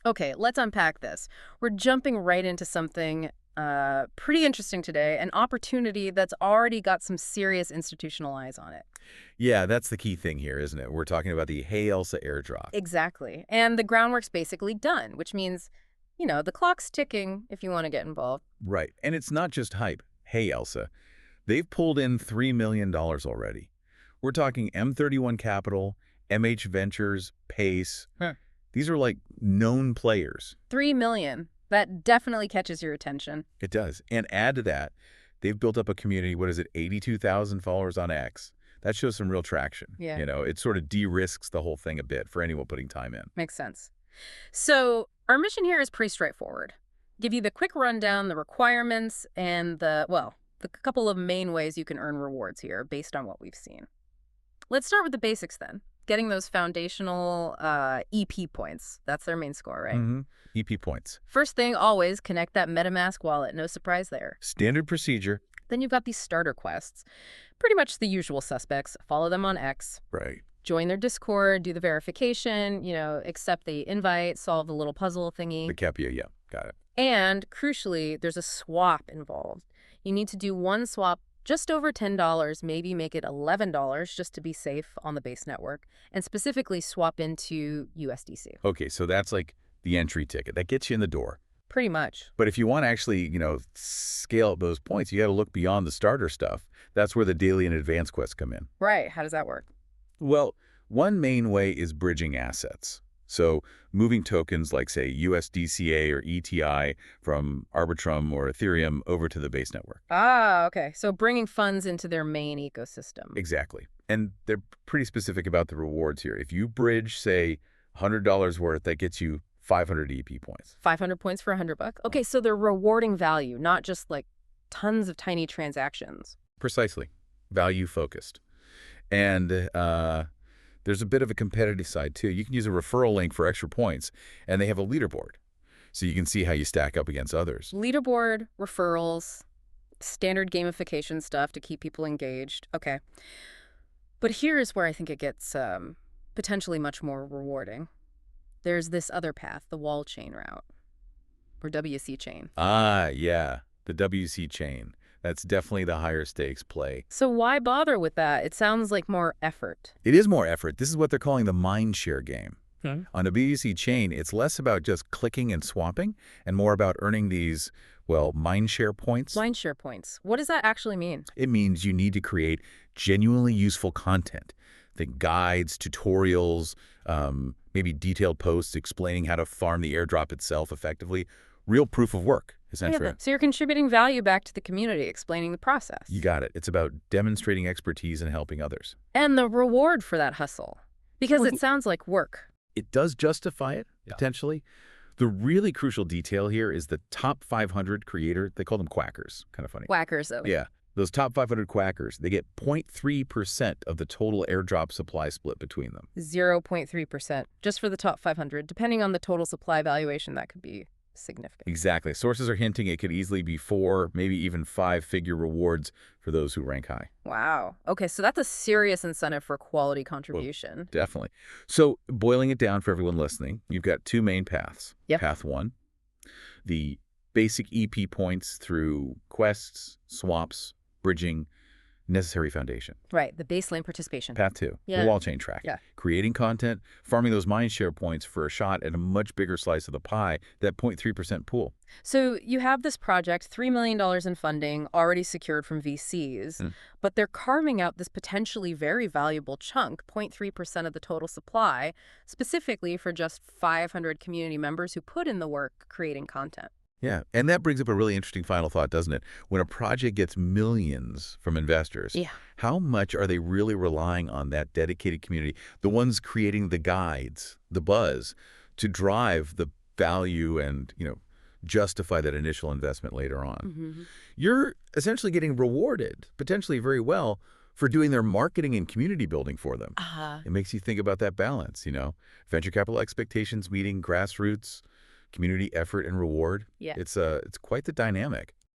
Okay, let's unpack this. We're jumping right into something pretty interesting today, an opportunity that's already got some serious institutional eyes on it. Yeah, that's the key thing here, isn't it? We're talking about the Hey Elsa airdrop. Exactly. And the groundwork's basically done, which means, the clock's ticking if you want to get involved. Right. And it's not just hype. Hey Elsa, they've pulled in $3 million already. We're talking M31 Capital, MH Ventures, Pace. Huh. These are like known players. 3 million. That definitely catches your attention. It does. And add to that, they've built up a community, what is it, 82,000 followers on X. That shows some real traction. Yeah. It sort of de-risks the whole thing a bit for anyone putting time in. Makes sense. So our mission here is pretty straightforward. Give you the quick rundown, the requirements, and the couple of main ways you can earn rewards here based on what we've seen. Let's start with the basics then. Getting those foundational EP points. That's their main score, right? Mm-hmm. EP points. First thing, always connect that MetaMask wallet. No surprise there. Standard procedure. Then you've got these starter quests. Pretty much the usual suspects. Follow them on X. Right. Join their Discord, do the verification, accept the invite, solve the little puzzle thingy. The Capia, yeah. Got it. And crucially, there's a swap involved. You need to do one swap just over $10, maybe make it $11 just to be safe on the base network, and specifically swap into USDC. Okay, so that's like the entry ticket. That gets you in the door. Pretty much. But if you want to actually, scale up those points, you got to look beyond the starter stuff. That's where the daily and advanced quests come in. Right. How does that work? Well, one main way is bridging assets. So moving tokens like, say, USDCA or ETI from Arbitrum or Ethereum over to the base network. Ah, okay. So bringing funds into their main ecosystem. Exactly. And they're pretty specific about the rewards here. If you bridge, say, $100 worth, that gets you 500 EP points. 500 points for $100? Okay, so they're rewarding value, not just like tons of tiny transactions. Precisely. Value focused. And there's a bit of a competitive side, too. You can use a referral link for extra points, and they have a leaderboard, so you can see how you stack up against others. Leaderboard, referrals, standard gamification stuff to keep people engaged. Okay. But here's where I think it gets potentially much more rewarding. There's this other path, the wall chain route, or WC chain. Ah, yeah, the WC chain. That's definitely the higher stakes play. So why bother with that? It sounds like more effort. It is more effort. This is what they're calling the mindshare game. Hmm. On a WC chain, it's less about just clicking and swapping and more about earning these, mindshare points. Mindshare points. What does that actually mean? It means you need to create genuinely useful content. Think guides, tutorials, maybe detailed posts explaining how to farm the airdrop itself effectively. Real proof of work, essentially. Yeah, so you're contributing value back to the community, explaining the process. You got it. It's about demonstrating expertise and helping others. And the reward for that hustle. Because it sounds like work. It does justify it, potentially. The really crucial detail here is the top 500 creator, they call them quackers. Kind of funny. Whackers, though. Yeah. Those top 500 quackers, they get 0.3% of the total airdrop supply split between them. 0.3%, just for the top 500. Depending on the total supply valuation, that could be significant. Exactly. Sources are hinting it could easily be 4, maybe even 5-figure rewards for those who rank high. Wow. Okay, so that's a serious incentive for quality contribution. Well, definitely. So boiling it down for everyone listening, you've got two main paths. Yep. Path 1, the basic EP points through quests, swaps, bridging, necessary foundation. Right, the baseline participation. Path 2, Yeah. the wall chain track. Yeah. Creating content, farming those mindshare points for a shot at a much bigger slice of the pie, that 0.3% pool. So you have this project, $3 million in funding already secured from VCs, but they're carving out this potentially very valuable chunk, 0.3% of the total supply, specifically for just 500 community members who put in the work creating content. Yeah, and that brings up a really interesting final thought, doesn't it? When a project gets millions from investors, Yeah. how much are they really relying on that dedicated community, the ones creating the guides, the buzz, to drive the value and, justify that initial investment later on? Mm-hmm. You're essentially getting rewarded, potentially very well, for doing their marketing and community building for them. It makes you think about that balance, venture capital expectations meeting grassroots, community effort and reward. Yeah. It's quite the dynamic.